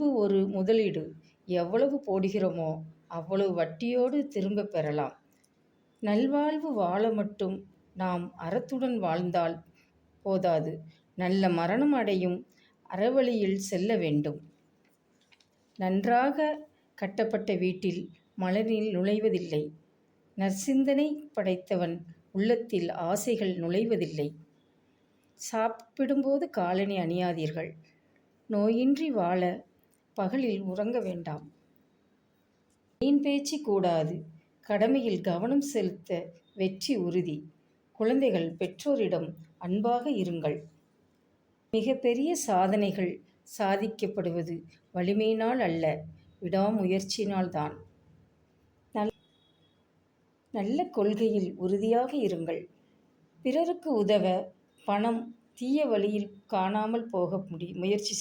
அன்பு ஒரு முதலீடு. எவ்வளவு போடுகிறோமோ அவ்வளவு வட்டியோடு திரும்பப் பெறலாம். நல்வாழ்வு வாழ மட்டும் நாம் அறத்துடன் வாழ்ந்தால் போதாது, நல்ல மரணம் அடையும் அறவழியில் செல்ல வேண்டும். நன்றாக கட்டப்பட்ட வீட்டில் மலரில் நுழைவதில்லை. நற்சிந்தனை படைத்தவன் உள்ளத்தில் ஆசைகள் நுழைவதில்லை. சாப்பிடும்போது காலணி அணியாதீர்கள். நோயின்றி வாழ பகலில் உறங்க வேண்டாம். வீண் பேச்சு கூடாது. கடமையில் கவனம் செலுத்த வெற்றி உறுதி. குழந்தைகள், பெற்றோரிடம் அன்பாக இருங்கள். மிக பெரிய சாதனைகள் சாதிக்கப்படுவது வலிமையினால் அல்ல, விடாமுயற்சியினால்தான். நல்ல கொள்கையில் உறுதியாக இருங்கள். பிறருக்கு உதவ பணம் தீய வழியில் காணாமல் போக முயற்சி